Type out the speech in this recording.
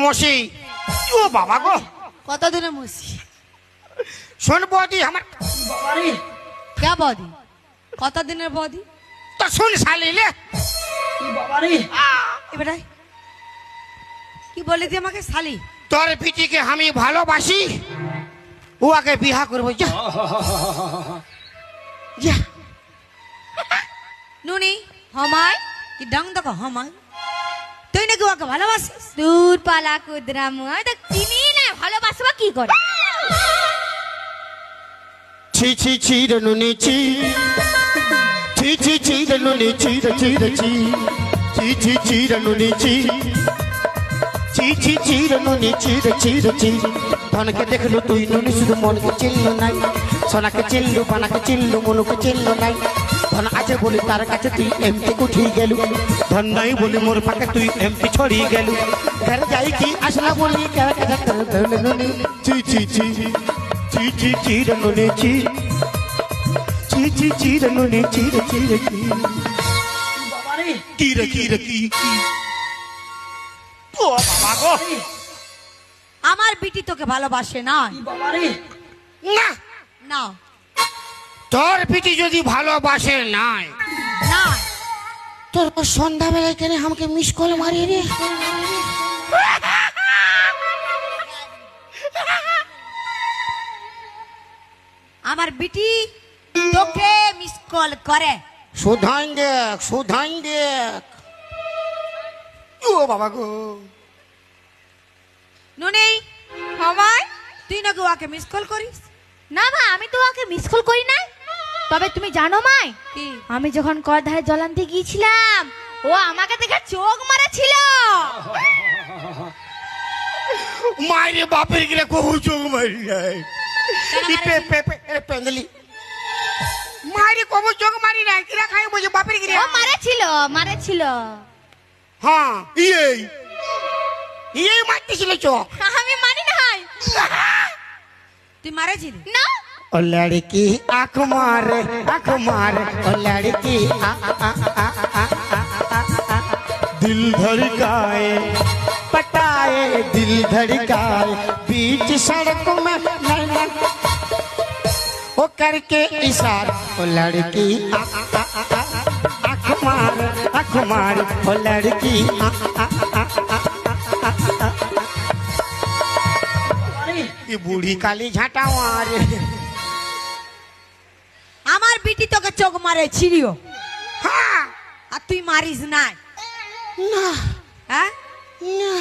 মশি। ও বাবা গো, কতদিনের মসি? শোন বৌদি আমার বাবারে কে বদি? কতদিনের বদি? তো শুন শালিলে, বাবারে এবারে কি বলে দি আমাকে শালি? তোর পিটিকে আমি ভালোবাসি, ও আগে বিহা করবো। যা যা। নুনি হমায় কি ডং দেখো হমায়, তুই নাকি ওকে ভালোবাসিস? দূর পালা কুদরাম, আমি তো চিনি না, ভালোবাসবা কি করে? ছি ছি ছি রে নুনি ছি, ছি ছি ছি রে নুনি ছি রে ছি রে ছি, ছি ছি ছি রে নুনি ছি, ছি ছি ছি রে নুনি ছি রে ছি রে ছি। ধনকে দেখলো তুই নুনি শুধু মনকে চিনলো নাই, সোনাকে চিনলু বানাকে চিনলু মনুকে চিনলো নাই। ধন আছে বলি তার কাছে তুই এমপি উঠিয়ে গেলু, ধন নাই বলি মোর পাকে তুই এমপি ছড়িয়ে গেলু। ঘর যাই কি আসলা বলি কার কাছে তোর নুনি ছি ছি ছি ছি ছি ছি রে নুনি ছি, ছি ছি ছি রে নুনি ছি রে ছি রে ছি। বাবারে কি রে কি রে কি কি? ও বাবা গো, আমার বিটি তোকে ভালোবাসে না। বাবারে না না তোর পিটি যদি ভালোবাসে নাই, না, তোর সন্ধ্যাবেলায় কেন আমাকে মিস কল মারি রে? আমার বিটি তোকে মিস কল করে। সুধাই দেখ সুধাই দেখ। ও বাবা গো, নুনি হমায় তুই নাকি ওকে মিস কল করিস? না মা, আমি তো ওকে মিস কল করি নাই। তবে তুমি জানো মাই, কি? আমি যখন কর ধারে জল আনতে গিয়েছিলাম, ও আমাকে দেখে চোখ মারাছিল। মাইরে বাপের গিয়ে কবু চোখ মারি নাই। পেন্দলি মাইরে কবু চোখ মারি নাই, কিরা খাই বুঝে বাপের গিয়ে। ও মারেছিল। হ্যাঁ এই এই মারতেছিল চোখ। আমি মানি নাই। তুই মারেছিলি? না ओ लड़की आँख मारे ओ लड़की दिल धड़काए पटाए दिल धड़काए बीच सड़क में नैना वो करके इशारा ओ लड़की आँख मारे ओ लड़की ये बूढ़ी काली झाटा मारे। আমার বিটি তোকে চোখ মারে ছিড়িও, हाँ আর তুই মারিস নাই? ना হ্যাঁ না